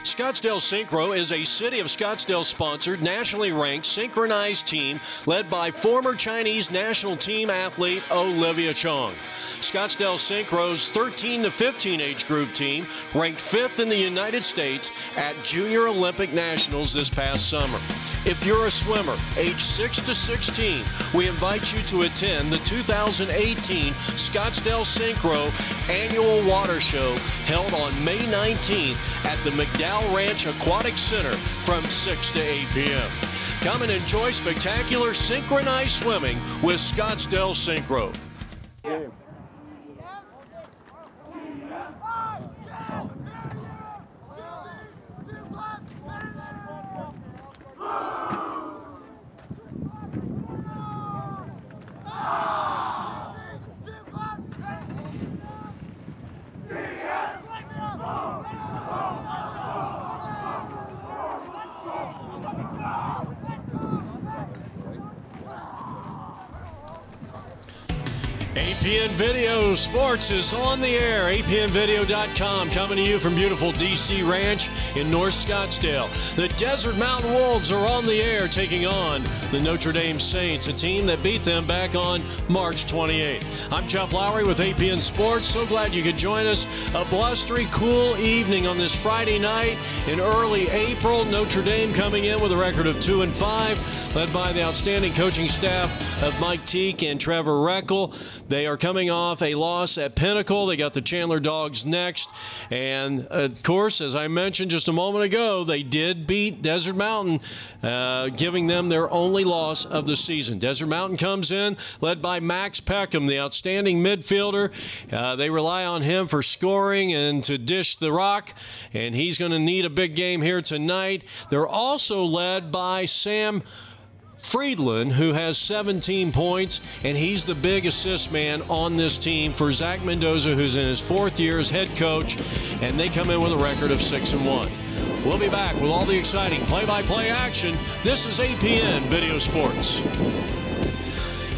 Scottsdale Synchro is a City of Scottsdale-sponsored, nationally ranked, synchronized team led by former Chinese national team athlete Olivia Chong. Scottsdale Synchro's 13 to 15 age group team ranked 5th in the United States at Junior Olympic Nationals this past summer. If you're a swimmer, age 6 to 16, we invite you to attend the 2018 Scottsdale Synchro Annual Water Show held on May 19th at the McDowell Ranch Aquatic Center from 6 to 8 p.m. Come and enjoy spectacular synchronized swimming with Scottsdale Synchro. Yeah. APN Video Sports is on the air. APNvideo.com coming to you from beautiful DC Ranch in North Scottsdale. The Desert Mountain Wolves are on the air taking on the Notre Dame Saints, a team that beat them back on March 28th. I'm Jeff Lowry with APN Sports. So glad you could join us. A blustery, cool evening on this Friday night in early April. Notre Dame coming in with a record of 2-5, led by the outstanding coaching staff of Mike Teak and Trevor Reckel. They are coming off a loss at Pinnacle. They got the Chandler Dogs next. And, of course, as I mentioned just a moment ago, they did beat Desert Mountain, giving them their only loss of the season. Desert Mountain comes in, led by Max Peckham, the outstanding midfielder. They rely on him for scoring and to dish the rock, and he's going to need a big game here tonight. They're also led by Sam Friedland, who has 17 points, and he's the big assist man on this team for Zach Mendoza, who's in his 4th year as head coach, and they come in with a record of 6-1. We'll be back with all the exciting play-by-play action. This is APN Video Sports.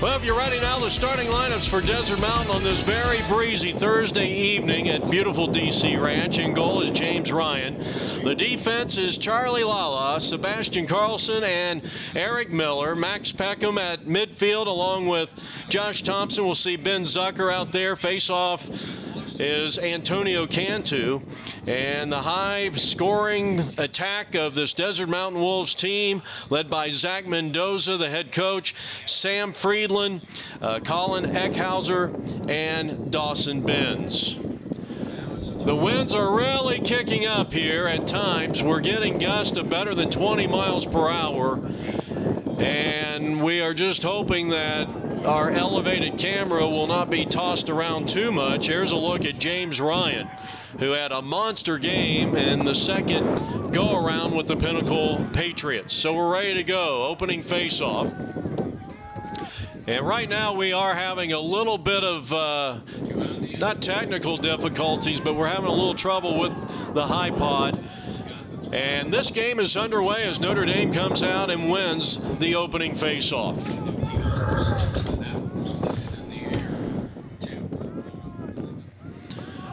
Well, if you're ready now, the starting lineups for Desert Mountain on this very breezy Thursday evening at beautiful DC Ranch. In goal is James Ryan. The defense is Charlie Lala, Sebastian Carlson, and Eric Miller. Max Peckham at midfield along with Josh Thompson. We'll see Ben Zucker out there. Face-off is Antonio Cantu, and the high-scoring attack of this Desert Mountain Wolves team, led by Zach Mendoza, the head coach, Sam Friedland, Colin Eckhauser, and Dawson Benz. The winds are really kicking up here at times. We're getting gusts of better than 20 miles per hour, and we are just hoping that our elevated camera will not be tossed around too much. Here's a look at James Ryan, who had a monster game in the second go-around with the Pinnacle Patriots. So we're ready to go. Opening face-off. And right now we are having a little bit of, not technical difficulties, but we're having a little trouble with the high pod. And this game is underway as Notre Dame comes out and wins the opening face-off.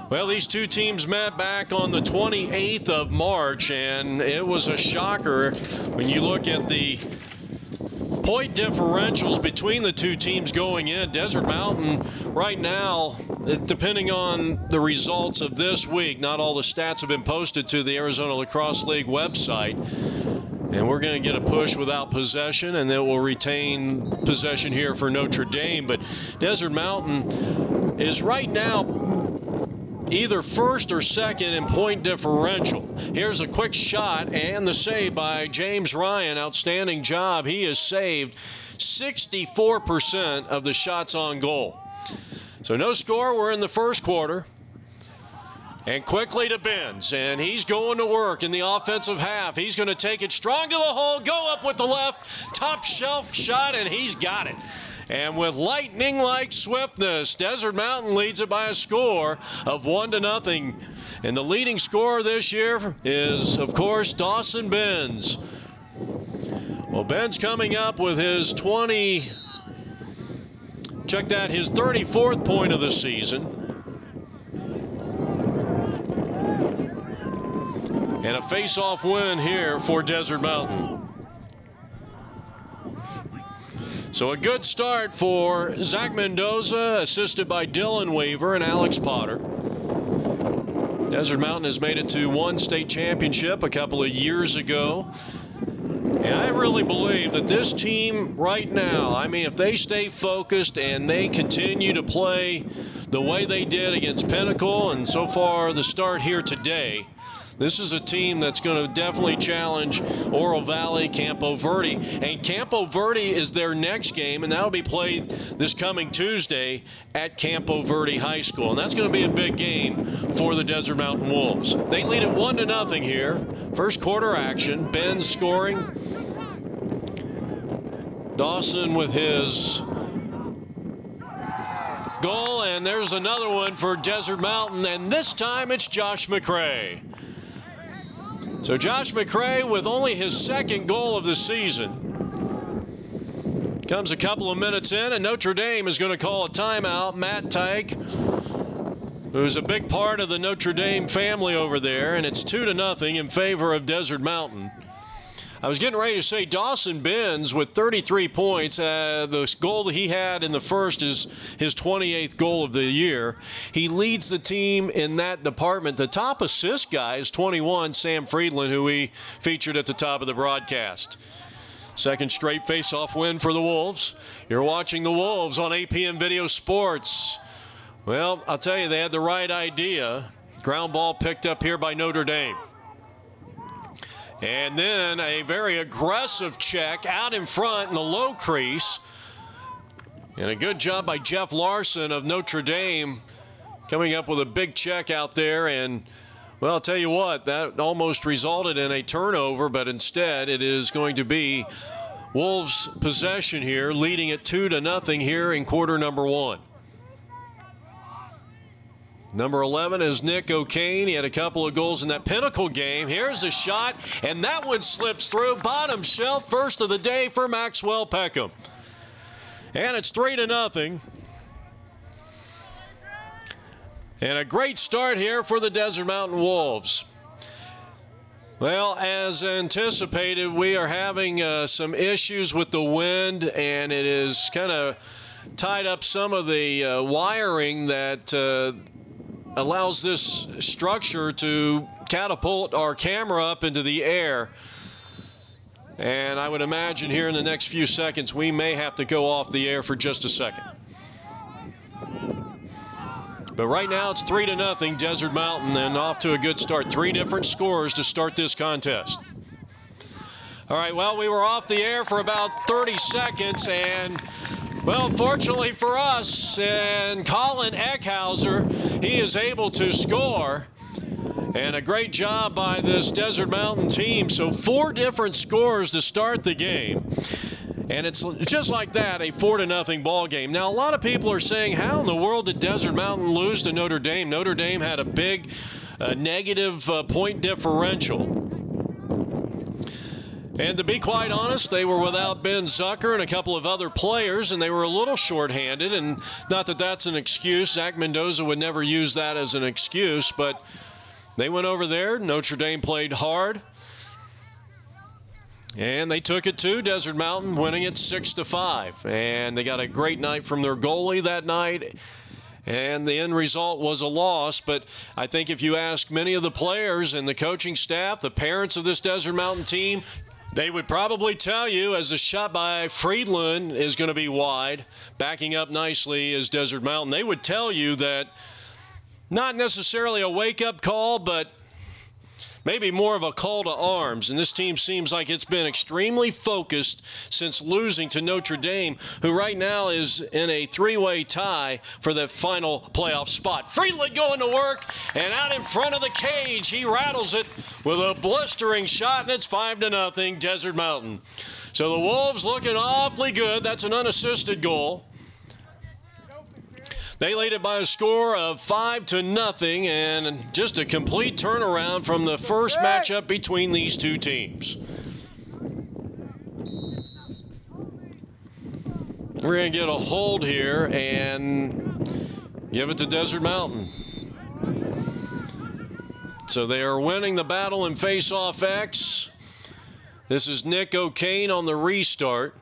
Well, these two teams met back on the 28th of March, and it was a shocker when you look at the point differentials between the two teams going in. Desert Mountain right now, depending on the results of this week, not all the stats have been posted to the Arizona Lacrosse League website. And we're going to get a push without possession, and then we'll retain possession here for Notre Dame. But Desert Mountain is right now either first or second in point differential. Here's a quick shot and the save by James Ryan. Outstanding job. He has saved 64% of the shots on goal. So no score. We're in the first quarter. And quickly to Benz, and he's going to work in the offensive half. He's going to take it strong to the hole, go up with the left, top shelf shot, and he's got it. And with lightning-like swiftness, Desert Mountain leads it by a score of 1-0. And the leading scorer this year is, of course, Dawson Benz. Well, Ben's coming up with his his 34th point of the season. And a face-off win here for Desert Mountain. So a good start for Zach Mendoza, assisted by Dylan Weaver and Alex Potter. Desert Mountain has made it to one state championship a couple of years ago. And I really believe that this team right now, I mean, if they stay focused and they continue to play the way they did against Pinnacle and so far the start here today, this is a team that's going to definitely challenge Oro Valley, Campo Verde. And Campo Verde is their next game, and that'll be played this coming Tuesday at Campo Verde High School. And that's going to be a big game for the Desert Mountain Wolves. They lead it 1-0 here. First quarter action. Ben scoring. Dawson with his goal, and there's another one for Desert Mountain, and this time it's Josh McCray. So Josh McCray with only his second goal of the season. Comes a couple of minutes in, and Notre Dame is going to call a timeout. Matt Tyke, who's a big part of the Notre Dame family over there, and it's 2-0 in favor of Desert Mountain. I was getting ready to say Dawson Benz with 33 points. The goal that he had in the first is his 28th goal of the year. He leads the team in that department. The top assist guy is 21, Sam Friedland, who we featured at the top of the broadcast. Second straight face-off win for the Wolves. You're watching the Wolves on APM Video Sports. Well, I'll tell you, they had the right idea. Ground ball picked up here by Notre Dame. And then a very aggressive check out in front in the low crease. And a good job by Jeff Larson of Notre Dame coming up with a big check out there. And, well, I'll tell you what, that almost resulted in a turnover, but instead it is going to be Wolves' possession here, leading it 2-0 here in quarter number one. Number 11 is Nick O'Kane. He had a couple of goals in that Pinnacle game. Here's a shot, and that one slips through. Bottom shelf, first of the day for Maxwell Peckham. And it's 3-0. And a great start here for the Desert Mountain Wolves. Well, as anticipated, we are having some issues with the wind, and it is kind of tied up some of the wiring that allows this structure to catapult our camera up into the air. And I would imagine here in the next few seconds we may have to go off the air for just a second. But right now it's 3-0 Desert Mountain, and off to a good start. 3 different scores to start this contest. All right, well, we were off the air for about 30 seconds, and well, fortunately for us, and Colin Eckhauser, he is able to score. And a great job by this Desert Mountain team. So 4 different scores to start the game. And it's just like that, a 4-0 ball game. Now, a lot of people are saying, how in the world did Desert Mountain lose to Notre Dame? Notre Dame had a big negative point differential. And to be quite honest, they were without Ben Zucker and a couple of other players, and they were a little shorthanded. And not that that's an excuse. Zach Mendoza would never use that as an excuse, but they went over there. Notre Dame played hard, and they took it to Desert Mountain, winning it 6-5. And they got a great night from their goalie that night. And the end result was a loss, but I think if you ask many of the players and the coaching staff, the parents of this Desert Mountain team, they would probably tell you, as the shot by Friedland is going to be wide, backing up nicely is Desert Mountain, they would tell you that not necessarily a wake-up call, but maybe more of a call to arms. And this team seems like it's been extremely focused since losing to Notre Dame, who right now is in a 3-way tie for the final playoff spot. Friedland going to work, and out in front of the cage, he rattles it with a blistering shot, and it's 5-0 Desert Mountain. So the Wolves looking awfully good. That's an unassisted goal. They lead it by a score of 5-0, and just a complete turnaround from the first matchup between these two teams. We're going to get a hold here and give it to Desert Mountain. So they are winning the battle in face-off X. This is Nick O'Kane on the restart.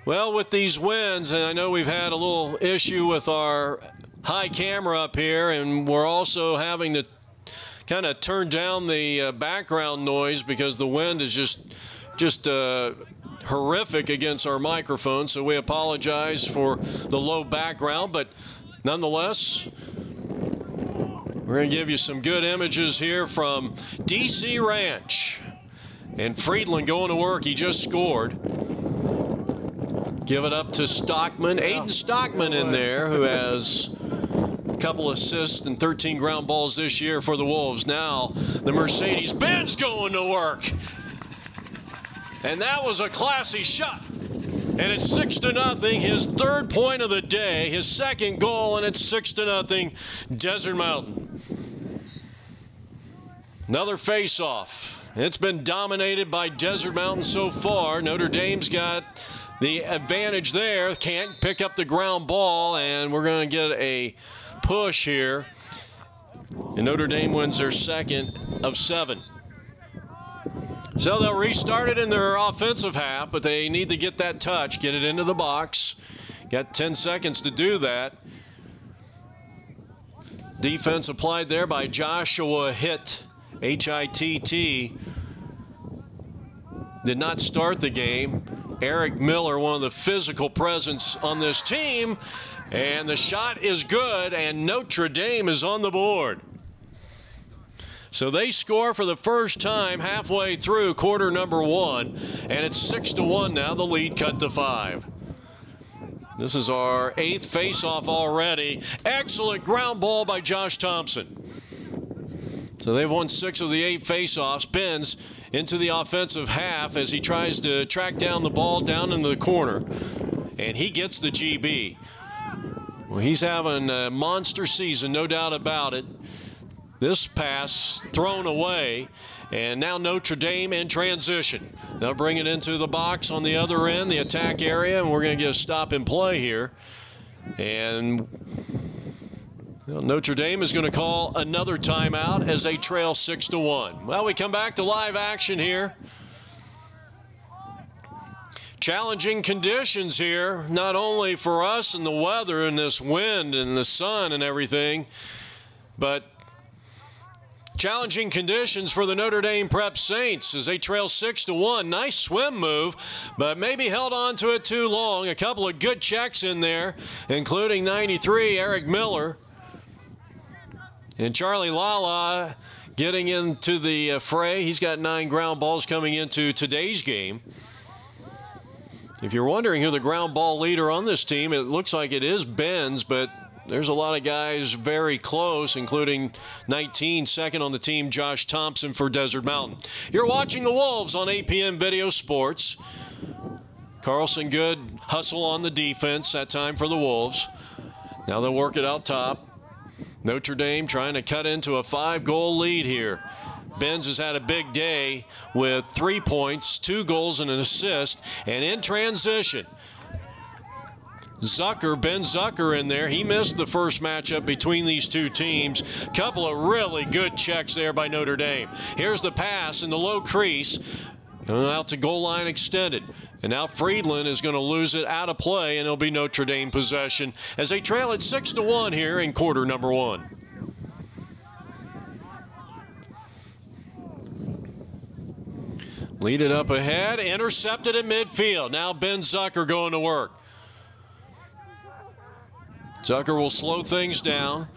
Well, with these wins, and I know we've had a little issue with our high camera up here, and we're also having to kind of turn down the background noise because the wind is just horrific against our microphone. So we apologize for the low background, but nonetheless, we're going to give you some good images here from DC Ranch. And Friedland going to work. He just scored. Give it up to Stockman. Aiden Stockman in there, who has a couple assists and 13 ground balls this year for the Wolves. Now the Mercedes-Benz going to work. And that was a classy shot. And it's 6-0, his third point of the day, his second goal, and it's 6-0 Desert Mountain. Another face-off. It's been dominated by Desert Mountain so far. Notre Dame's got the advantage there. Can't pick up the ground ball, and we're going to get a push here. And Notre Dame wins their second of 7. So they'll restart it in their offensive half, but they need to get that touch, get it into the box. Got 10 seconds to do that. Defense applied there by Joshua Hitt. H-I-T-T. Did not start the game. Eric Miller, one of the physical presence on this team. And the shot is good, and Notre Dame is on the board. So they score for the first time halfway through quarter number 1. And it's 6-1 now. The lead cut to 5. This is our 8th faceoff already. Excellent ground ball by Josh Thompson. So they've won 6 of the 8 faceoffs. Benz into the offensive half as he tries to track down the ball down into the corner. And he gets the GB. Well, he's having a monster season, no doubt about it. This pass thrown away. And now Notre Dame in transition. They'll bring it into the box on the other end, the attack area, and we're going to get a stop and play here. And well, Notre Dame is going to call another timeout as they trail 6-1. Well, we come back to live action here. Challenging conditions here, not only for us and the weather and this wind and the sun and everything, but challenging conditions for the Notre Dame Prep Saints as they trail 6-1. Nice swim move, but maybe held on to it too long. A couple of good checks in there, including 93, Eric Miller. And Charlie Lala getting into the fray. He's got 9 ground balls coming into today's game. If you're wondering who the ground ball leader on this team, it looks like it is Benz, but there's a lot of guys very close, including 19, second on the team, Josh Thompson for Desert Mountain. You're watching the Wolves on APN Video Sports. Carlson good hustle on the defense that time for the Wolves. Now they'll work it out top. Notre Dame trying to cut into a 5-goal lead here. Benz has had a big day with 3 points, 2 goals, and an assist. And in transition, Ben Zucker in there. He missed the first matchup between these two teams. Couple of really good checks there by Notre Dame. Here's the pass in the low crease. Out to goal line extended. And now Friedland is going to lose it out of play, and it'll be Notre Dame possession as they trail it 6-1 here in quarter number 1. Lead it up ahead, intercepted at midfield. Now Ben Zucker going to work. Zucker will slow things down.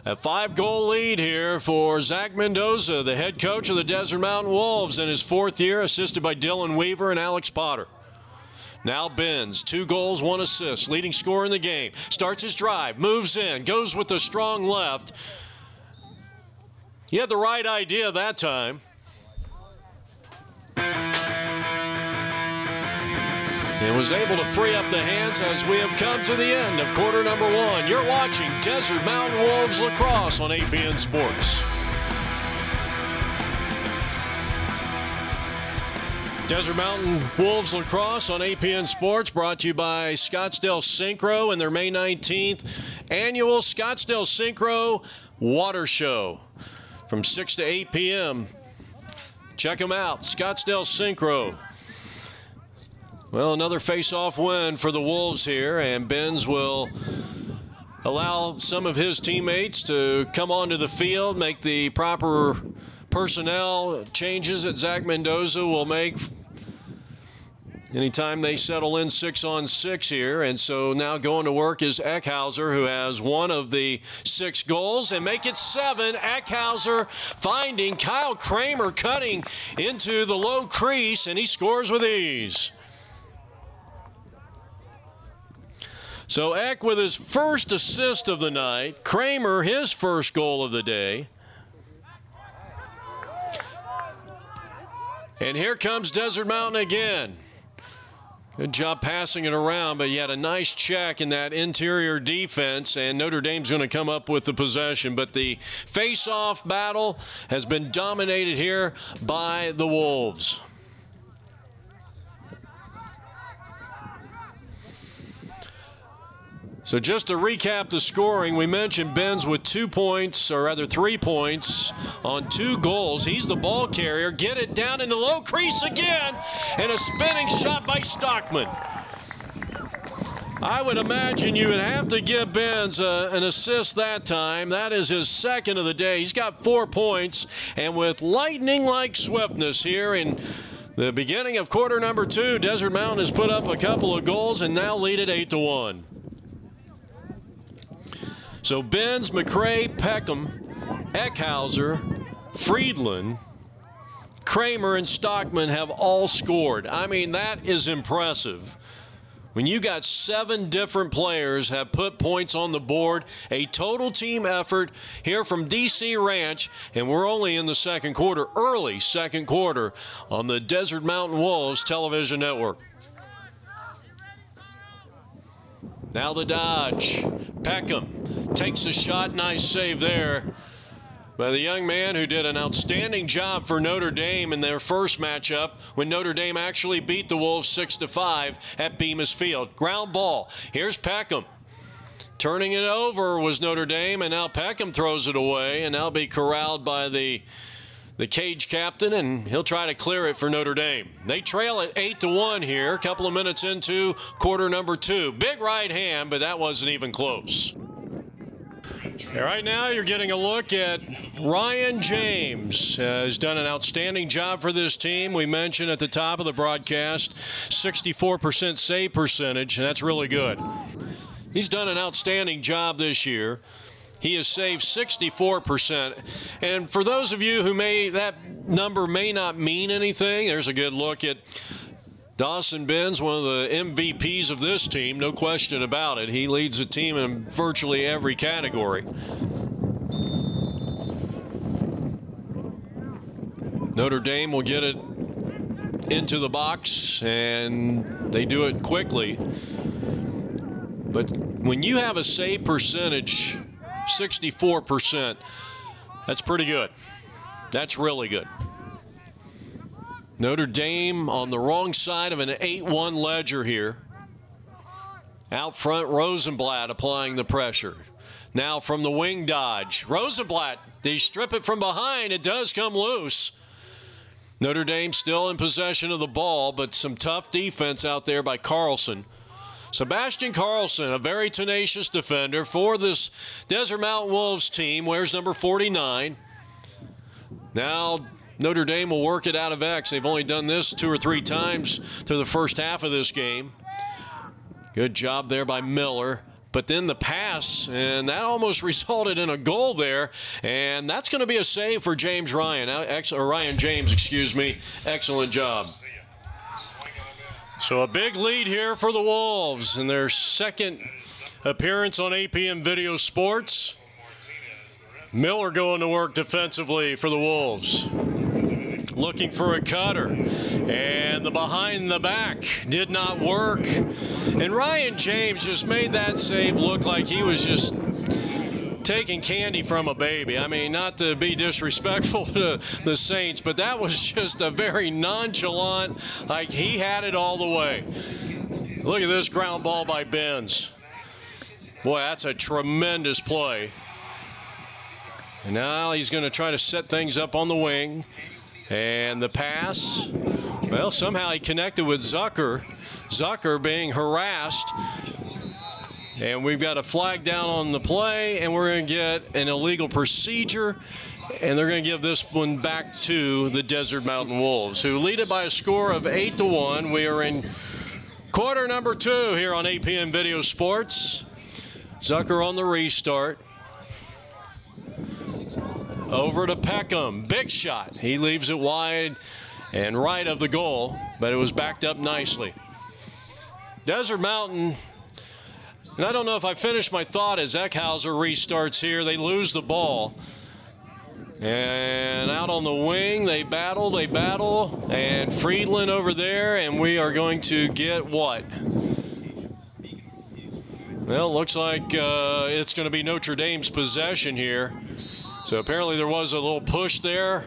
A 5-goal lead here for Zach Mendoza, the head coach of the Desert Mountain Wolves in his 4th year, assisted by Dylan Weaver and Alex Potter. Now Benz, 2 goals, 1 assist, leading scorer in the game. Starts his drive, moves in, goes with the strong left. He had the right idea that time. And was able to free up the hands as we have come to the end of quarter number 1. You're watching Desert Mountain Wolves Lacrosse on APN Sports. Desert Mountain Wolves Lacrosse on APN Sports, brought to you by Scottsdale Synchro and their May 19th annual Scottsdale Synchro Water Show. from 6 to 8 p.m. Check them out, Scottsdale Synchro. Well, another face-off win for the Wolves here, and Benz will allow some of his teammates to come onto the field, make the proper personnel changes that Zach Mendoza will make anytime they settle in 6-on-6 here. And so now going to work is Eckhauser, who has one of the 6 goals, and make it 7. Eckhauser finding Kyle Kramer cutting into the low crease, and he scores with ease. So Eck with his first assist of the night. Kramer his first goal of the day. And here comes Desert Mountain again. Good job passing it around, but he had a nice check in that interior defense, and Notre Dame's going to come up with the possession. But the face-off battle has been dominated here by the Wolves. So just to recap the scoring, we mentioned Benz with 2 points, or rather 3 points on 2 goals. He's the ball carrier. Get it down in the low crease again, and a spinning shot by Stockman. I would imagine you would have to give Benz an assist that time. That is his second of the day. He's got 4 points, and with lightning-like swiftness here in the beginning of quarter number 2, Desert Mountain has put up a couple of goals and now lead it 8-1. So Benz, McCray, Peckham, Eckhauser, Friedland, Kramer, and Stockman have all scored. I mean, that is impressive. When you got 7 different players have put points on the board, a total team effort here from DC Ranch, and we're only in the second quarter, early second quarter, on the Desert Mountain Wolves television network. Now the dodge. Peckham takes a shot. Nice save there by the young man who did an outstanding job for Notre Dame in their first matchup when Notre Dame actually beat the Wolves 6-5 at Bemis Field. Ground ball. Here's Peckham. Turning it over was Notre Dame, and now Peckham throws it away, and now be corralled by the cage captain, and he'll try to clear it for Notre Dame. They trail it 8-1 here, a couple of minutes into quarter number 2. Big right hand, but that wasn't even close. Right now you're getting a look at Ryan James. Has done an outstanding job for this team. We mentioned at the top of the broadcast 64% save percentage, and that's really good. He's done an outstanding job this year. He has saved 64%. And for those of you who that number may not mean anything, there's a good look at Dawson Benz, one of the MVPs of this team, no question about it. He leads the team in virtually every category. Notre Dame will get it into the box, and they do it quickly. But when you have a save percentage 64%, that's pretty good. That's really good. Notre Dame on the wrong side of an 8-1 ledger here. Out front, Rosenblatt applying the pressure. Now from the wing dodge. Rosenblatt, they strip it from behind. It does come loose. Notre Dame still in possession of the ball, but some tough defense out there by Carlson. Sebastian Carlson, a very tenacious defender for this Desert Mountain Wolves team, wears number 49. Now Notre Dame will work it out of X. They've only done this 2 or 3 times through the first half of this game. Good job there by Miller. But then the pass, and that almost resulted in a goal there. And that's going to be a save for James Ryan. Ryan James, excuse me. Excellent job. So a big lead here for the Wolves in their second appearance on APM Video Sports. Miller going to work defensively for the Wolves. Looking for a cutter. And the behind the back did not work. And Ryan James just made that save look like he was just taking candy from a baby. I mean, not to be disrespectful to the Saints, but that was just a very nonchalant, like he had it all the way. Look at this ground ball by Benz. Boy, that's a tremendous play. And now he's going to try to set things up on the wing. And the pass, well, somehow he connected with Zucker. Zucker being harassed. And we've got a flag down on the play, and we're going to get an illegal procedure. And they're going to give this one back to the Desert Mountain Wolves, who lead it by a score of 8-1. We are in quarter number 2 here on APN Video Sports. Zucker on the restart. Over to Peckham. Big shot. He leaves it wide and right of the goal, but it was backed up nicely. Desert Mountain, and I don't know if I finished my thought as Eckhauser restarts here. They lose the ball. And out on the wing, they battle, and Friedland over there, and we are going to get what? Well, it looks like it's going to be Notre Dame's possession here. So apparently there was a little push there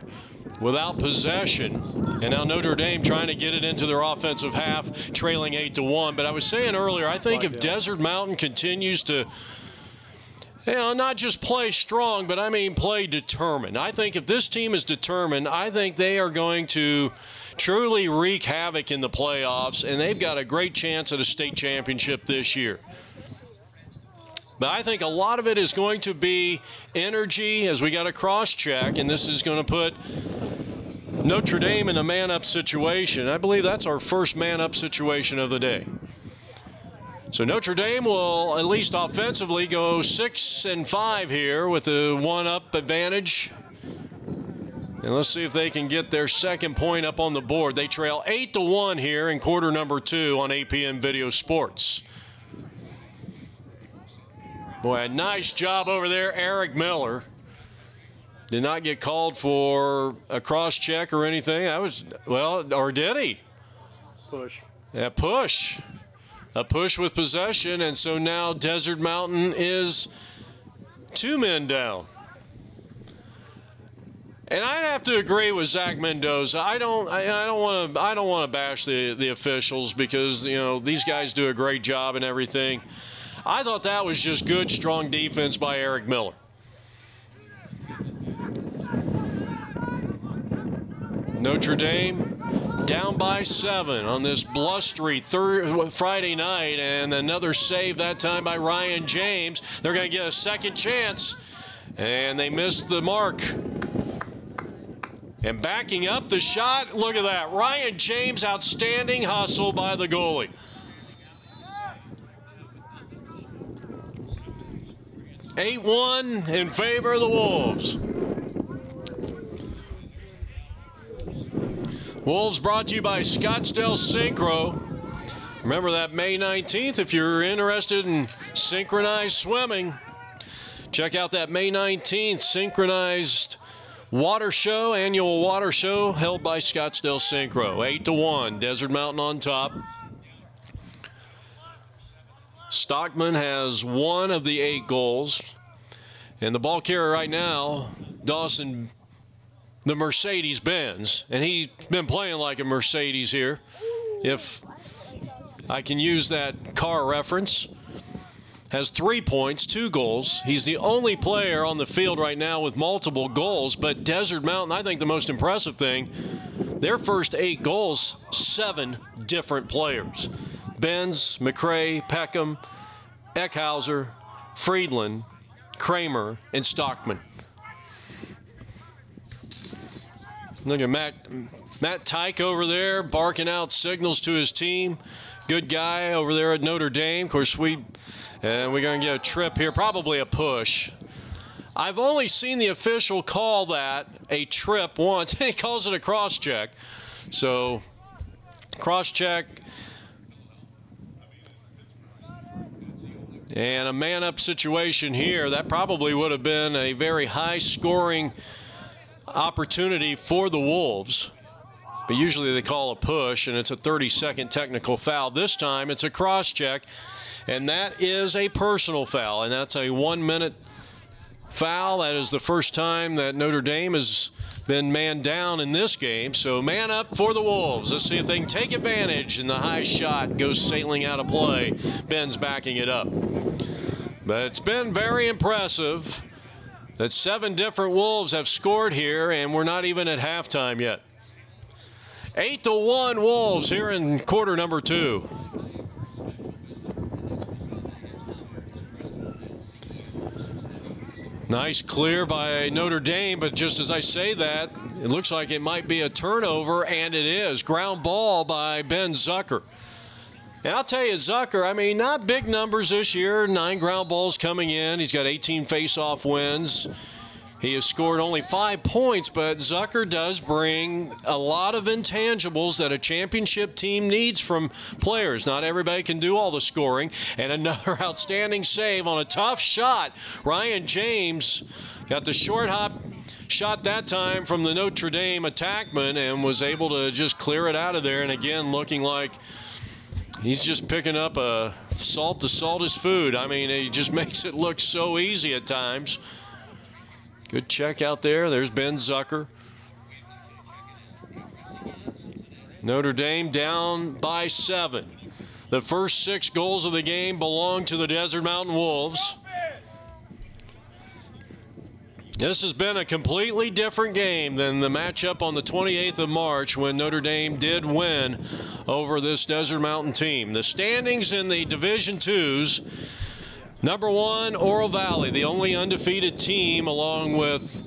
without possession. And now Notre Dame trying to get it into their offensive half, trailing 8-1. But I was saying earlier, I think if Desert Mountain continues to, you know, not just play strong, but I mean play determined. I think if this team is determined, I think they are going to truly wreak havoc in the playoffs, and they've got a great chance at a state championship this year. But I think a lot of it is going to be energy as we got a cross-check, and this is going to put Notre Dame in a man-up situation. I believe that's our first man-up situation of the day. So Notre Dame will, at least offensively, go 6-5 here with a 1-up advantage. And let's see if they can get their second point up on the board. They trail 8-1 here in quarter number 2 on APN Video Sports. Boy, a nice job over there, Eric Miller. Did not get called for a cross-check or anything. I was, well, or did he? Push. Yeah, push. A push with possession, and so now Desert Mountain is 2 men down. And I'd have to agree with Zach Mendoza. I don't want to bash the officials because, you know, these guys do a great job and everything. I thought that was just good, strong defense by Eric Miller. Notre Dame down by 7 on this blustery Friday night, and another save that time by Ryan James. They're going to get a second chance, and they missed the mark. And backing up the shot, look at that. Ryan James, outstanding hustle by the goalie. 8-1 in favor of the Wolves. Wolves brought to you by Scottsdale Synchro. Remember that May 19th, if you're interested in synchronized swimming, check out that May 19th synchronized water show, annual water show held by Scottsdale Synchro. 8-1, Desert Mountain on top. Stockman has 1 of the 8 goals. And the ball carrier right now, Dawson, the Mercedes-Benz. And he's been playing like a Mercedes here, if I can use that car reference. Has 3 points, 2 goals. He's the only player on the field right now with multiple goals. But Desert Mountain, I think the most impressive thing, their first 8 goals, 7 different players. Benz, McCray, Peckham, Eckhauser, Friedland, Kramer, and Stockman. Look at Matt Tyke over there barking out signals to his team. Good guy over there at Notre Dame. Of course, we're going to get a trip here, probably a push. I've only seen the official call that a trip once, and he calls it a cross-check. So, cross-check. And a man-up situation here. That probably would have been a very high-scoring opportunity for the Wolves. But usually they call a push, and it's a 30-second technical foul. This time it's a cross-check, and that is a personal foul, and that's a 1-minute foul. That is the first time that Notre Dame has been man down in this game. So man up for the Wolves. Let's see if they can take advantage, and the high shot goes sailing out of play. Ben's backing it up. But it's been very impressive. that 7 different Wolves have scored here, and we're not even at halftime yet. 8-1 Wolves here in quarter number 2. Nice clear by Notre Dame, but just as I say that, it looks like it might be a turnover, and it is. Ground ball by Ben Zucker. And I'll tell you, Zucker, I mean, not big numbers this year. 9 ground balls coming in. He's got 18 face-off wins. He has scored only 5 points, but Zucker does bring a lot of intangibles that a championship team needs from players. Not everybody can do all the scoring. And another outstanding save on a tough shot. Ryan James got the short hop shot that time from the Notre Dame attackman and was able to just clear it out of there. And again, looking like he's just picking up a salt to salt his food. I mean, he just makes it look so easy at times. Good check out there. There's Ben Zucker. Notre Dame down by 7. The first 6 goals of the game belong to the Desert Mountain Wolves. This has been a completely different game than the matchup on the 28th of March when Notre Dame did win over this Desert Mountain team. The standings in the Division IIs. Number 1, Oro Valley, the only undefeated team, along with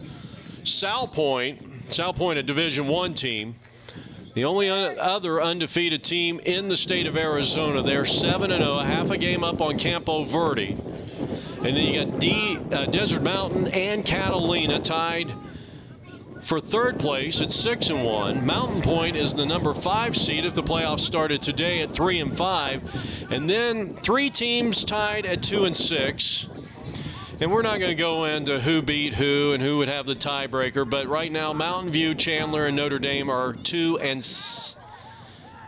South Point, a Division I team. The only other undefeated team in the state of Arizona. They're 7-0, half a game up on Campo Verde. And then you got Desert Mountain and Catalina tied for 3rd place at 6-1. Mountain Point is the number 5 seed if the playoffs started today at 3-5. And then 3 teams tied at 2-6. And we're not going to go into who beat who and who would have the tiebreaker, but right now Mountain View, Chandler, and Notre Dame are 2-6,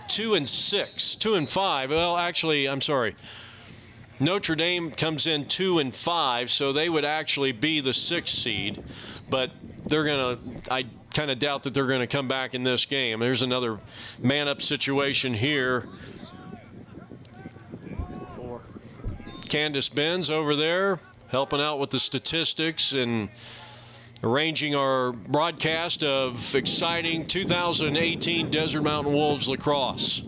2-5. Well, actually, I'm sorry. Notre Dame comes in 2-5, so they would actually be the 6th seed. But they're going to, I kind of doubt that they're going to come back in this game. There's another man-up situation here. Candace Benz over there helping out with the statistics and arranging our broadcast of exciting 2018 Desert Mountain Wolves Lacrosse.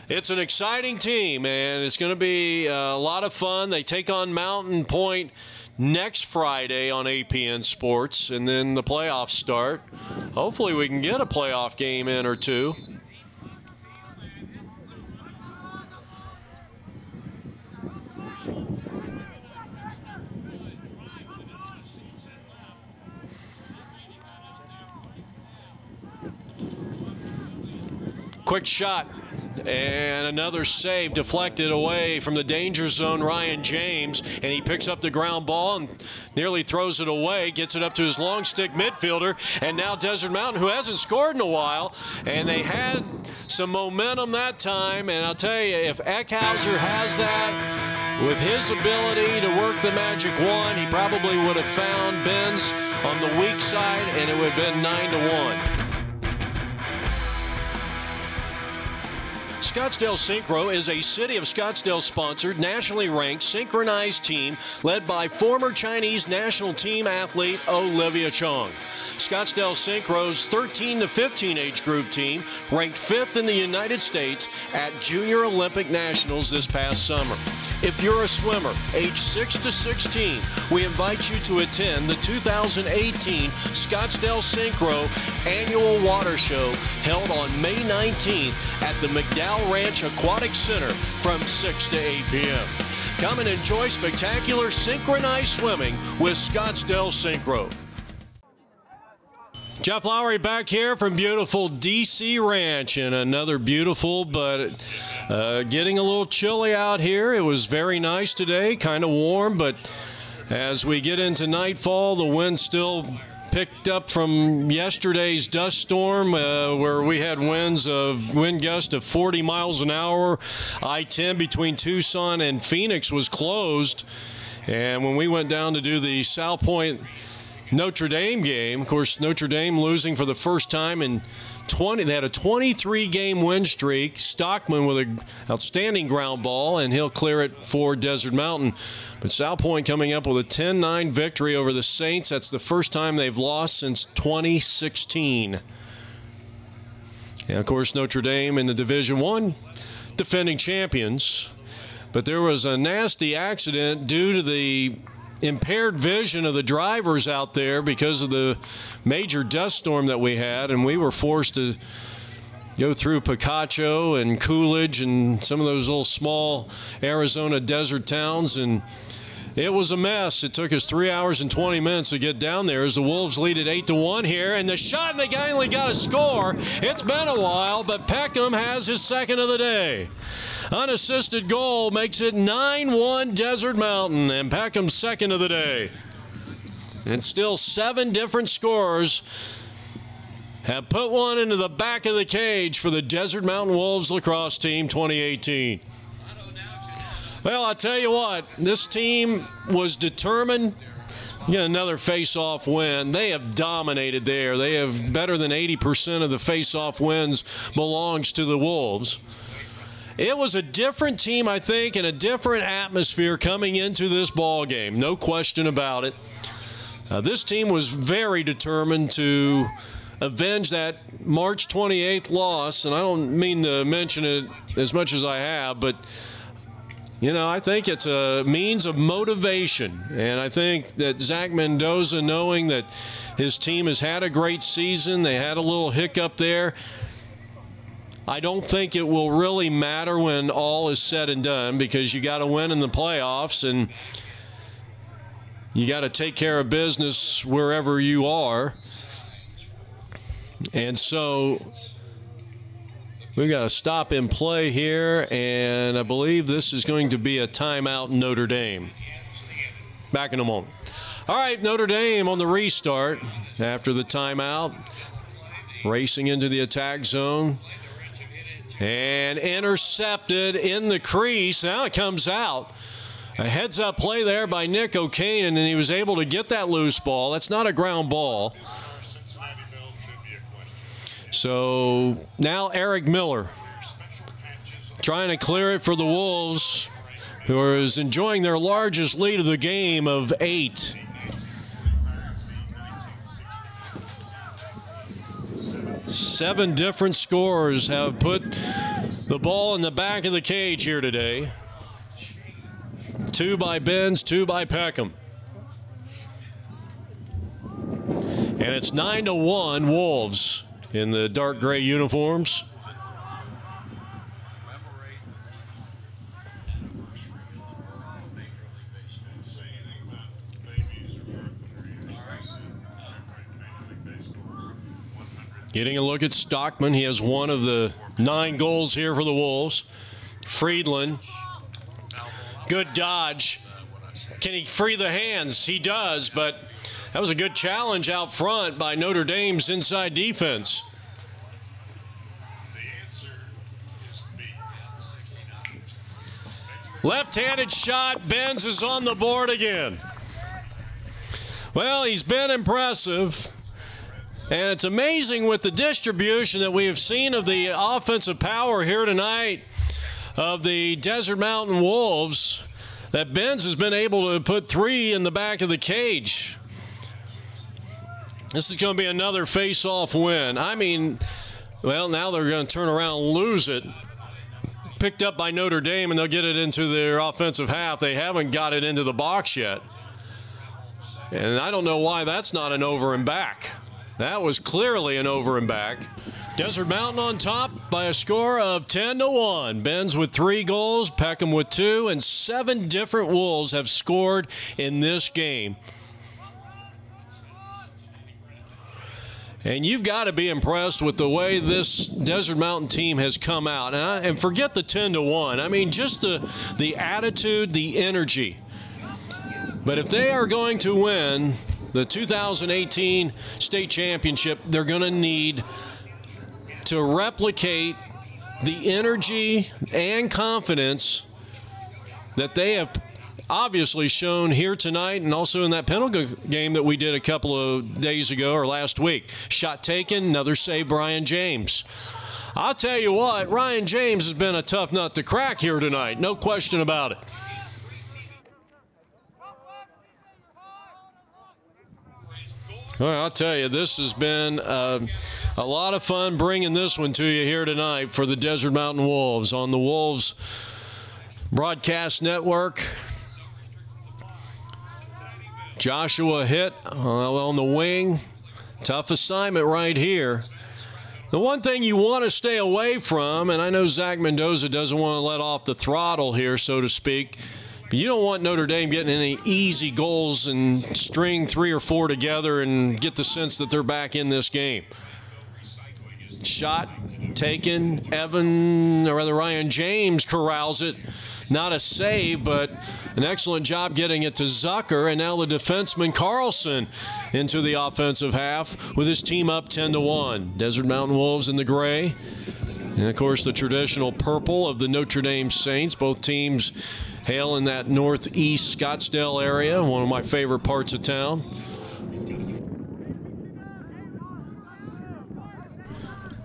It's an exciting team, and it's going to be a lot of fun. They take on Mountain Point next Friday on APN Sports, and then the playoffs start. Hopefully we can get a playoff game in or 2. Quick shot. And another save deflected away from the danger zone, Ryan James, and he picks up the ground ball and nearly throws it away, gets it up to his long stick midfielder, and now Desert Mountain, who hasn't scored in a while, and they had some momentum that time, and I'll tell you, if Eckhauser has that, with his ability to work the magic wand, he probably would have found Benz on the weak side, and it would have been 9-1. Scottsdale Synchro is a City of Scottsdale-sponsored, nationally ranked, synchronized team led by former Chinese national team athlete Olivia Chong. Scottsdale Synchro's 13 to 15 age group team ranked 5th in the United States at Junior Olympic Nationals this past summer. If you're a swimmer, age 6 to 16, we invite you to attend the 2018 Scottsdale Synchro Annual Water Show held on May 19th at the McDowell Ranch Aquatic Center from 6 to 8 p.m. Come and enjoy spectacular synchronized swimming with Scottsdale Synchro. Jeff Lowry back here from beautiful DC Ranch, and another beautiful but getting a little chilly out here. It was very nice today, kind of warm, but as we get into nightfall, the wind still picked up from yesterday's dust storm where we had wind gusts of 40 miles an hour. I-10 between Tucson and Phoenix was closed, and when we went down to do the South Point Notre Dame game. Of course, Notre Dame losing for the first time in 20. They had a 23-game win streak. Stockman with an outstanding ground ball, and he'll clear it for Desert Mountain. But South Point coming up with a 10-9 victory over the Saints. That's the first time they've lost since 2016. And, of course, Notre Dame in the Division I, defending champions. But there was a nasty accident due to the impaired vision of the drivers out there because of the major dust storm that we had, and we were forced to go through Picacho and Coolidge and some of those little small Arizona desert towns, and it was a mess. It took us 3 hours and 20 minutes to get down there as the Wolves lead at 8-1 here, and the shot, and they finally got a score. It's been a while, but Peckham has his second of the day. Unassisted goal makes it 9-1 Desert Mountain, and Peckham's second of the day. And still 7 different scorers have put one into the back of the cage for the Desert Mountain Wolves Lacrosse team 2018. Well, I'll tell you what, this team was determined. Get another face-off win. They have dominated there. They have better than 80% of the face-off wins belongs to the Wolves. It was a different team, I think, and a different atmosphere coming into this ball game. No question about it. This team was very determined to avenge that March 28th loss, and I don't mean to mention it as much as I have, but you know, I think it's a means of motivation. And I think that Zach Mendoza, knowing that his team has had a great season, they had a little hiccup there, I don't think it will really matter when all is said and done, because you got to win in the playoffs and you got to take care of business wherever you are. And so we've got to stop in play here, and I believe this is going to be a timeout in Notre Dame. Back in a moment. All right, Notre Dame on the restart after the timeout, racing into the attack zone. And intercepted in the crease. Now it comes out. A heads-up play there by Nick O'Kane, and then he was able to get that loose ball. That's not a ground ball. So now Eric Miller trying to clear it for the Wolves, who is enjoying their largest lead of the game of 8. Seven different scorers have put the ball in the back of the cage here today. 2 by Benz, 2 by Peckham. And it's 9-1 Wolves in the dark gray uniforms. Getting a look at Stockman. He has one of the 9 goals here for the Wolves. Friedland. Good dodge. Can he free the hands? He does, but that was a good challenge out front by Notre Dame's inside defense. Left-handed shot. Benz is on the board again. Well, he's been impressive. And it's amazing with the distribution that we have seen of the offensive power here tonight of the Desert Mountain Wolves, that Benz has been able to put 3 in the back of the cage. This is going to be another face-off win. I mean, well, now they're going to turn around and lose it. Picked up by Notre Dame, and they'll get it into their offensive half. They haven't got it into the box yet. And I don't know why that's not an over and back. That was clearly an over and back. Desert Mountain on top by a score of 10-1. Benz with 3 goals, Peckham with 2, and 7 different Wolves have scored in this game. And you've got to be impressed with the way this Desert Mountain team has come out. And forget the 10-1. I mean, just the attitude, the energy. But if they are going to win the 2018 state championship, they're going to need to replicate the energy and confidence that they have obviously shown here tonight and also in that penalty game that we did a couple of days ago or last week. Shot taken, another save, Ryan James. I'll tell you what, Ryan James has been a tough nut to crack here tonight. No question about it. Well, I'll tell you, this has been a lot of fun bringing this one to you here tonight for the Desert Mountain Wolves on the Wolves Broadcast Network. Joshua hit on the wing. Tough assignment right here. The one thing you want to stay away from, and I know Zach Mendoza doesn't want to let off the throttle here, so to speak, but you don't want Notre Dame getting any easy goals and string 3 or 4 together and get the sense that they're back in this game. Shot taken. Ryan James corrals it. Not a save, but an excellent job getting it to Zucker. And now the defenseman Carlson into the offensive half with his team up 10-1. Desert Mountain Wolves in the gray. And, of course, the traditional purple of the Notre Dame Saints. Both teams hail in that northeast Scottsdale area, one of my favorite parts of town.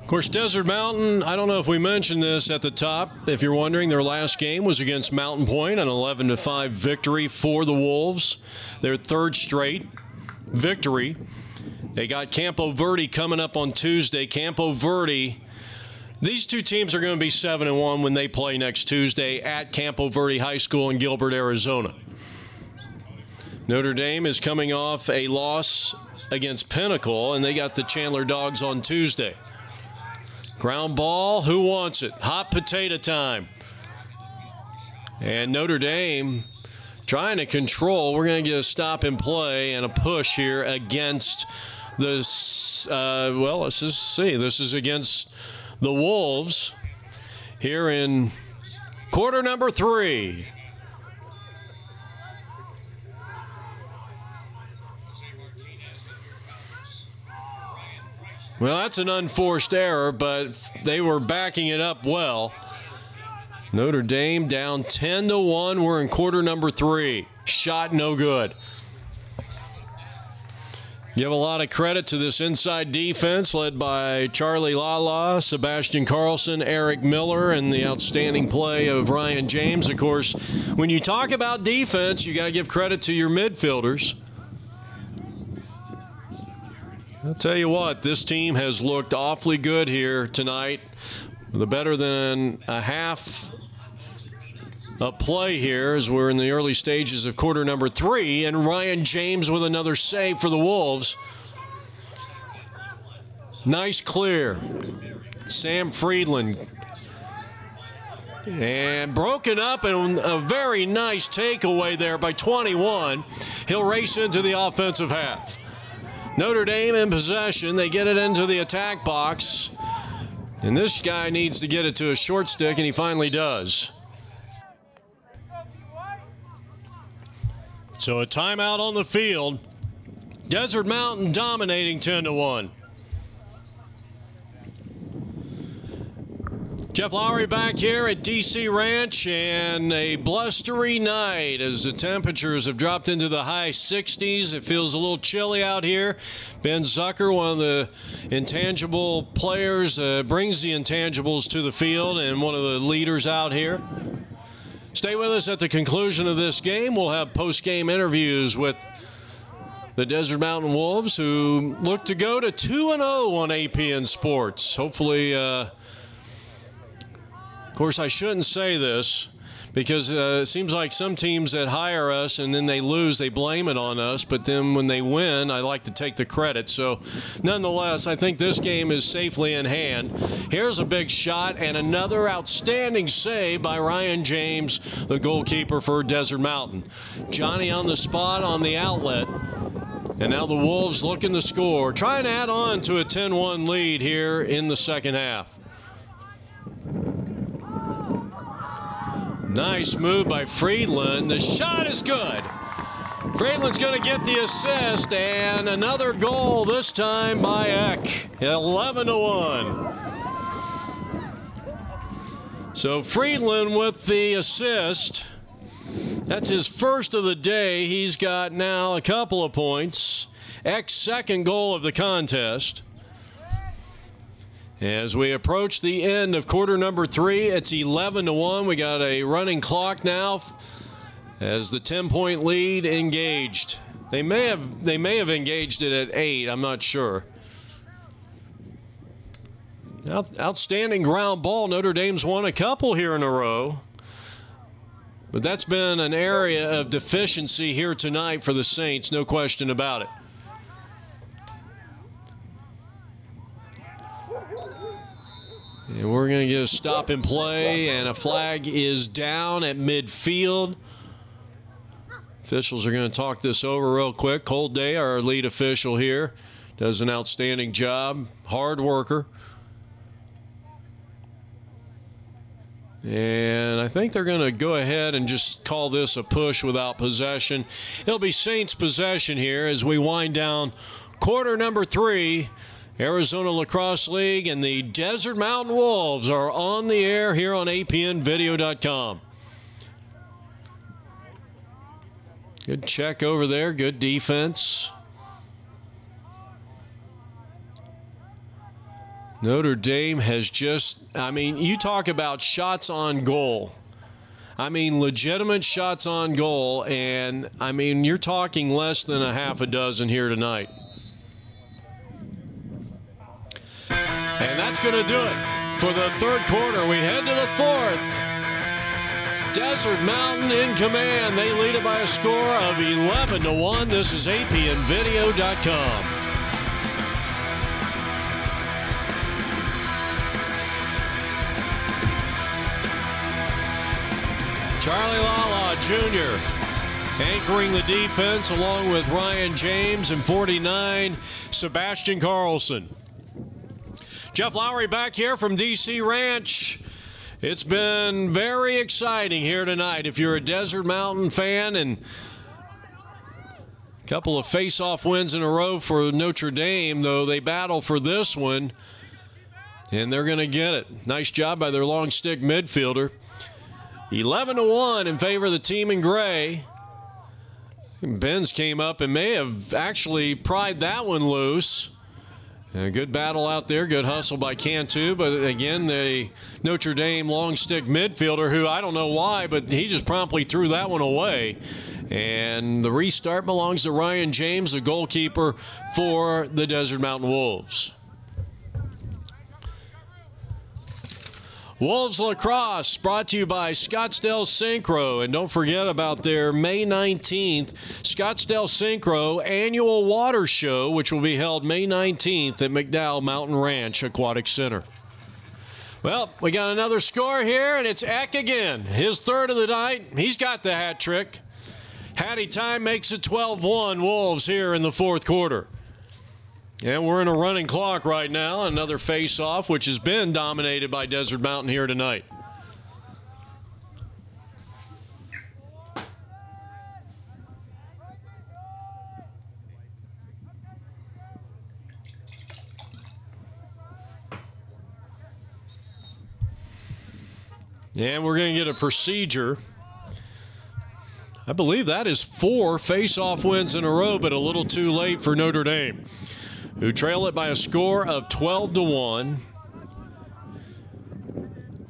Of course, Desert Mountain, I don't know if we mentioned this at the top. If you're wondering, their last game was against Mountain Point, an 11-5 victory for the Wolves. Their third straight victory. They got Campo Verde coming up on Tuesday. Campo Verde, these two teams are going to be 7-1 when they play next Tuesday at Campo Verde High School in Gilbert, Arizona. Notre Dame is coming off a loss against Pinnacle, and they got the Chandler Dogs on Tuesday. Ground ball, who wants it? Hot potato time. And Notre Dame trying to control. We're going to get a stop and play and a push here against this. Well, let's just see. This is against the Wolves here in quarter number 3. Well, that's an unforced error, but they were backing it up well. Notre Dame down 10-1. We're in quarter number 3. Shot no good. Give a lot of credit to this inside defense led by Charlie Lala, Sebastian Carlson, Eric Miller, and the outstanding play of Ryan James. Of course, when you talk about defense, you got to give credit to your midfielders. I'll tell you what, this team has looked awfully good here tonight. With a better than a half of play here as we're in the early stages of quarter number 3. And Ryan James with another save for the Wolves. Nice clear. Sam Friedland. And broken up, and a very nice takeaway there by 21. He'll race into the offensive half. Notre Dame in possession. They get it into the attack box. And this guy needs to get it to a short stick, and he finally does. So a timeout on the field. Desert Mountain dominating 10-1. Jeff Lowry back here at DC Ranch, and a blustery night as the temperatures have dropped into the high 60s. It feels a little chilly out here. Ben Zucker, one of the intangible players, brings the intangibles to the field and one of the leaders out here. Stay with us at the conclusion of this game. We'll have post-game interviews with the Desert Mountain Wolves, who look to go to 2-0 on APN Sports. Hopefully, of course, I shouldn't say this because it seems like some teams that hire us and then they lose, they blame it on us. But then when they win, I like to take the credit. So nonetheless, I think this game is safely in hand. Here's a big shot and another outstanding save by Ryan James, the goalkeeper for Desert Mountain. Johnny on the spot on the outlet. And now the Wolves looking to score, trying to add on to a 10-1 lead here in the second half. Nice move by Friedland. The shot is good. Friedland's going to get the assist, and another goal, this time by Eck. 11-1. So Friedland with the assist. That's his first of the day. He's got now a couple of points. Eck's second goal of the contest. As we approach the end of quarter number 3, it's 11-1. We got a running clock now as the 10-point lead engaged. They may have engaged it at 8. I'm not sure. Outstanding ground ball. Notre Dame's won a couple here in a row. But that's been an area of deficiency here tonight for the Saints, no question about it. And we're going to get a stop and play, and a flag is down at midfield. Officials are going to talk this over real quick. Cole Day, our lead official here, does an outstanding job. Hard worker. And I think they're going to go ahead and just call this a push without possession. It'll be Saints possession here as we wind down quarter number 3. Arizona Lacrosse League and the Desert Mountain Wolves are on the air here on apnvideo.com. Good check over there. Good defense. Notre Dame has just, I mean, you talk about shots on goal. I mean, legitimate shots on goal, and, I mean, you're talking less than a half a dozen here tonight. And that's going to do it for the third quarter. We head to the fourth. Desert Mountain in command. They lead it by a score of 11-1. This is apnvideo.com. Charlie Lala Jr. anchoring the defense along with Ryan James and 49, Sebastian Carlson. Jeff Lowry back here from DC Ranch. It's been very exciting here tonight. If you're a Desert Mountain fan, and a couple of face-off wins in a row for Notre Dame, though they battle for this one, and they're going to get it. Nice job by their long stick midfielder. 11-1 in favor of the team in gray. Benz came up and may have actually pried that one loose. A good battle out there, good hustle by Cantu, but again, the Notre Dame long stick midfielder, who I don't know why, but he just promptly threw that one away. And the restart belongs to Ryan James, the goalkeeper for the Desert Mountain Wolves. Wolves Lacrosse brought to you by Scottsdale Synchro. And don't forget about their May 19th Scottsdale Synchro annual water show, which will be held May 19th at McDowell Mountain Ranch Aquatic Center. Well, we got another score here, and it's Eck again. His third of the night. He's got the hat trick. Hattie time makes it 12-1 Wolves here in the fourth quarter. And we're in a running clock right now. Another face-off, which has been dominated by Desert Mountain here tonight. And we're going to get a procedure. I believe that is 4 face-off wins in a row, but a little too late for Notre Dame, who trail it by a score of 12-1.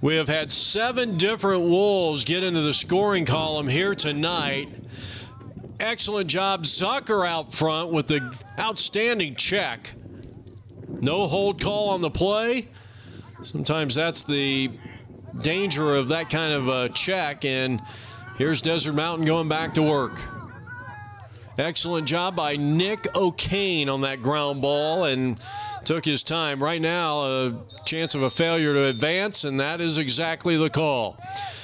We have had 7 different Wolves get into the scoring column here tonight. Excellent job. Zucker out front with the outstanding check. No hold call on the play. Sometimes that's the danger of that kind of a check. And here's Desert Mountain going back to work. Excellent job by Nick O'Kane on that ground ball, and took his time. Right now, a chance of a failure to advance, and that is exactly the call.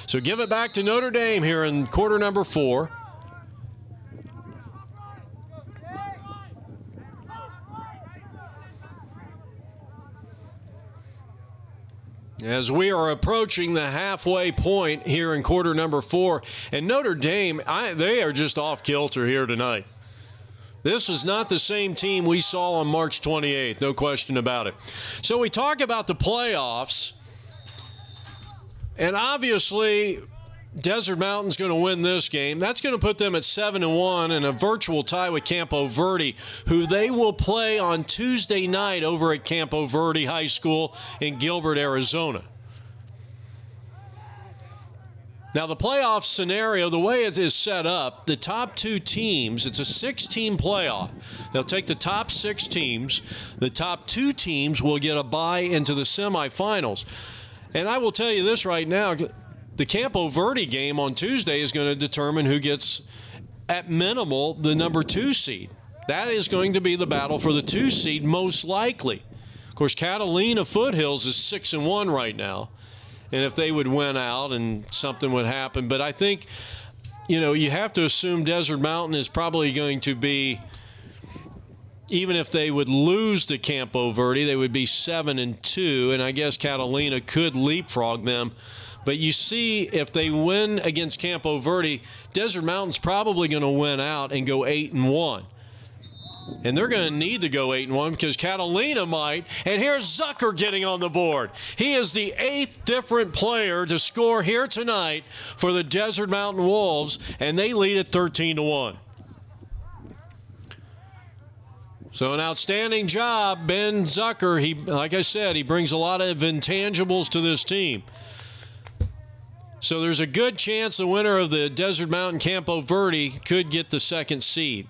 So give it back to Notre Dame here in quarter number 4. As we are approaching the halfway point here in quarter number 4, and Notre Dame, they are just off kilter here tonight. This is not the same team we saw on March 28th, no question about it. So we talk about the playoffs, and obviously Desert Mountain's going to win this game. That's going to put them at 7-1 and a virtual tie with Campo Verde, who they will play on Tuesday night over at Campo Verde High School in Gilbert, Arizona. Now, the playoff scenario, the way it is set up, the top 2 teams, it's a 6-team playoff. They'll take the top 6 teams. The top 2 teams will get a bye into the semifinals. And I will tell you this right now, the Campo Verde game on Tuesday is going to determine who gets, at minimal, the number 2 seed. That is going to be the battle for the 2 seed, most likely. Of course, Catalina Foothills is 6-1 right now. And if they would win out and something would happen. But I think, you know, you have to assume Desert Mountain is probably going to be, even if they would lose to Campo Verde, they would be 7-2. And I guess Catalina could leapfrog them. But you see, if they win against Campo Verde, Desert Mountain's probably going to win out and go 8-1. And they're going to need to go 8-1 because Catalina might. And here's Zucker getting on the board. He is the 8th different player to score here tonight for the Desert Mountain Wolves, and they lead at 13-1. So an outstanding job, Ben Zucker. He, like I said, he brings a lot of intangibles to this team. So there's a good chance the winner of the Desert Mountain Campo Verde could get the 2nd seed.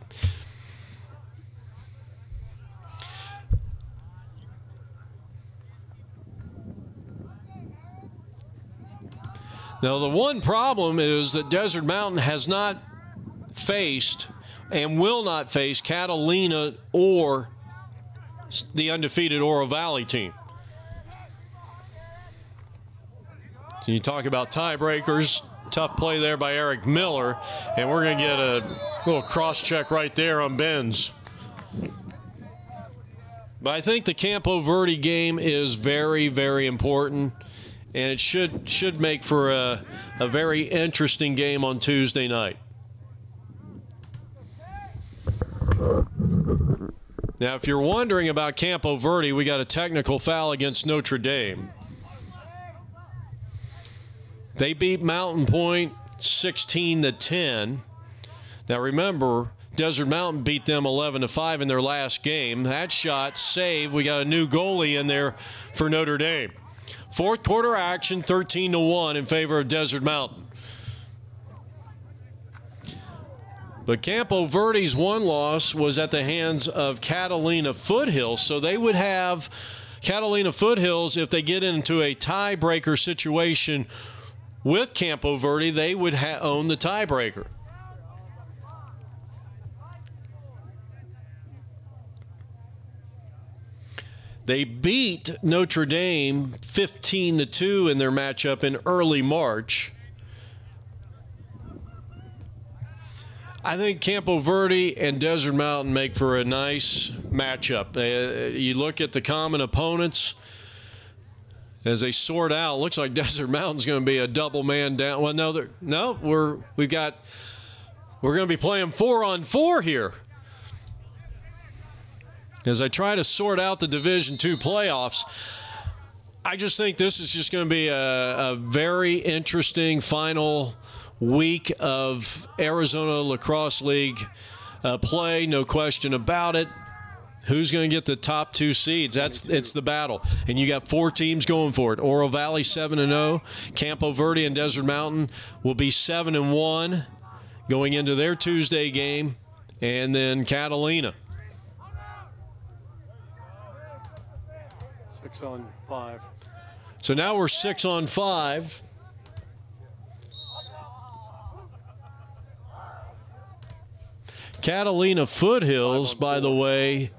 Now, the one problem is that Desert Mountain has not faced and will not face Catalina or the undefeated Oro Valley team. So you talk about tiebreakers, tough play there by Eric Miller, and we're going to get a little cross-check right there on Ben's. But I think the Campo Verde game is very, very important. And it should make for a very interesting game on Tuesday night. Now, if you're wondering about Campo Verde, we got a technical foul against Notre Dame. They beat Mountain Point 16-10. Now, remember, Desert Mountain beat them 11-5 in their last game. That shot saved. We got a new goalie in there for Notre Dame. 4th quarter action, 13-1 in favor of Desert Mountain. But Campo Verde's one loss was at the hands of Catalina Foothills, so they would have Catalina Foothills, if they get into a tiebreaker situation with Campo Verde, they would own the tiebreaker. They beat Notre Dame 15-2 in their matchup in early March. I think Campo Verde and Desert Mountain make for a nice matchup. You look at the common opponents as they sort out. Looks like Desert Mountain's going to be a double man down. Well, we're going to be playing 4-on-4 here. As I try to sort out the Division II playoffs, I just think this is just going to be a very interesting final week of Arizona Lacrosse League play, no question about it. Who's going to get the top 2 seeds? It's the battle. And you got 4 teams going for it. Oro Valley 7-0. Campo Verde and Desert Mountain will be 7-1 going into their Tuesday game. And then Catalina. 6-on-5. So now we're 6-on-5. Catalina Foothills, by the way,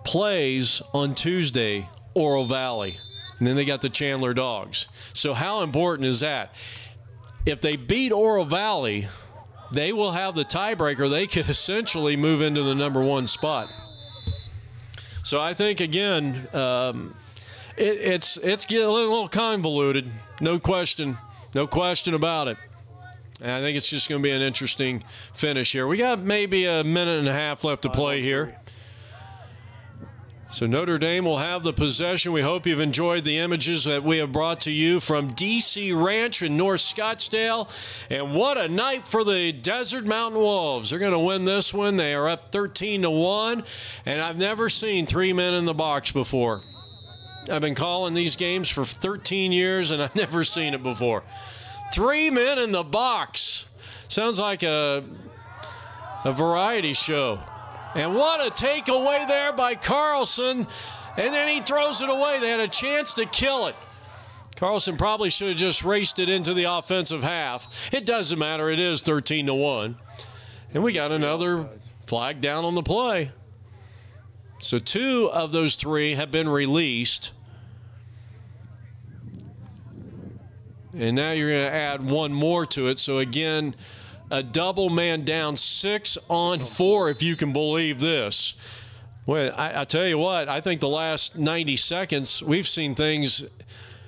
plays on Tuesday, Oro Valley. And then they got the Chandler Dogs. So how important is that? If they beat Oro Valley, they will have the tiebreaker. They could essentially move into the #1 spot. So I think, again, it's getting a little convoluted. No question about it. And I think it's just going to be an interesting finish here. We got maybe a minute and a half left to play here. So Notre Dame will have the possession. We hope you've enjoyed the images that we have brought to you from DC Ranch in North Scottsdale. And what a night for the Desert Mountain Wolves. They're going to win this one. They are up 13-1, and I've never seen 3 men in the box before. I've been calling these games for 13 years, and I've never seen it before. 3 men in the box. Sounds like a variety show. And what a takeaway there by Carlson. And then he throws it away. They had a chance to kill it. Carlson probably should have just raced it into the offensive half. It doesn't matter. It is 13-1. And we got another flag down on the play. So 2 of those 3 have been released. And now you're going to add 1 more to it. So again, a double man down, 6-on-4, if you can believe this. Well, I tell you what, I think the last 90 seconds, we've seen things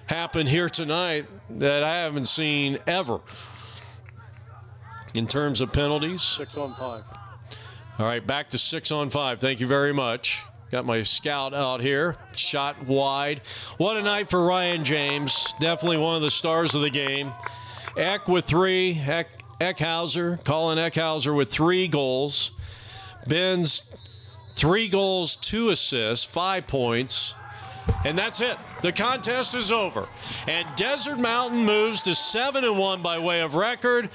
happen here tonight that I haven't seen ever in terms of penalties. 6-on-5. All right, back to 6-on-5. Thank you very much. Got my scout out here, shot wide. What a night for Ryan James. Definitely one of the stars of the game. Eck with 3. Eckhauser, Colin Eckhauser with 3 goals. Ben's 3 goals, 2 assists, 5 points. And that's it. The contest is over. And Desert Mountain moves to 7-1 by way of record.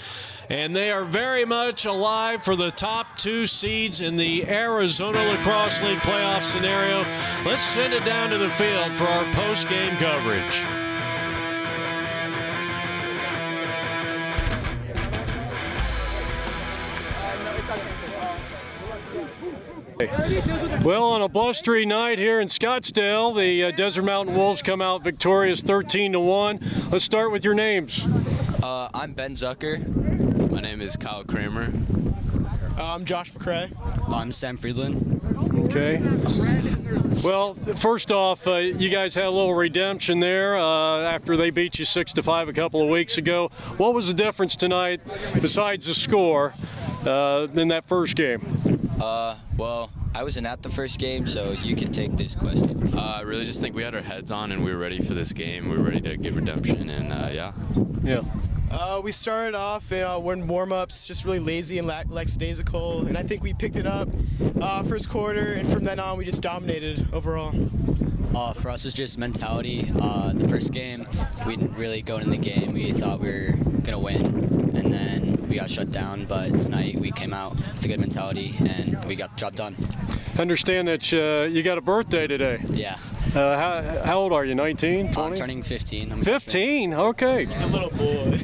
And they are very much alive for the top 2 seeds in the Arizona Lacrosse League playoff scenario. Let's send it down to the field for our post-game coverage. Well, on a blustery night here in Scottsdale, the Desert Mountain Wolves come out victorious 13-1. Let's start with your names. I'm Ben Zucker. My name is Kyle Kramer. I'm Josh McCrae. I'm Sam Friedland. Okay. Well, first off, you guys had a little redemption there after they beat you 6-5 a couple of weeks ago. What was the difference tonight, besides the score, in that first game? Well, I wasn't at the first game, so you can take this question. I really just think we had our heads on and we were ready for this game. We were ready to get redemption, and yeah. Yeah. We started off in warm-ups just really lazy and lackadaisical, and I think we picked it up first quarter, and from then on we just dominated overall. For us, it was just mentality. The first game, we didn't really go in the game. We thought we were going to win, and then we got shut down. But tonight, we came out with a good mentality, and we got the job done. I understand that you got a birthday today. Yeah. How old are you, 19, 20? I'm turning 15. I'm 15? Okay. He's a little boy.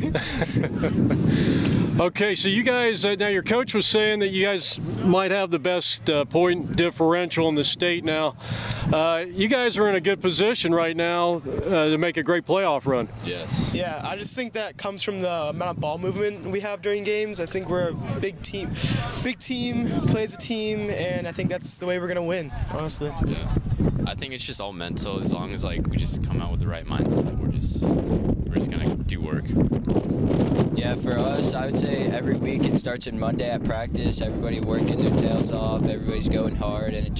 Okay, so you guys, now your coach was saying that you guys might have the best point differential in the state now. You guys are in a good position right now to make a great playoff run. Yes. Yeah, I just think that comes from the amount of ball movement we have during games. I think we're a big team. Big team, play as a team, and I think that's the way we're going to win, honestly. Yeah. I think it's just all mental. As long as we just come out with the right mindset, we're just gonna do work. Yeah, for us, I would say every week it starts on Monday at practice. Everybody working their tails off. Everybody's going hard, and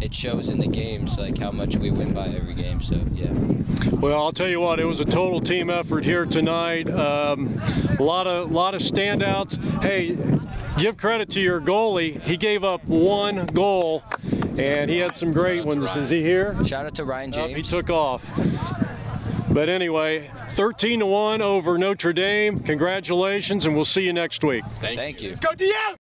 it shows in the games how much we win by every game. So yeah. Well, I'll tell you what, it was a total team effort here tonight. A lot of standouts. Hey, give credit to your goalie. He gave up 1 goal, and he had some great ones. Is he here? Shout out to Ryan James. He took off. But anyway, 13-1 over Notre Dame. Congratulations, and we'll see you next week. Thank you. Let's go DM!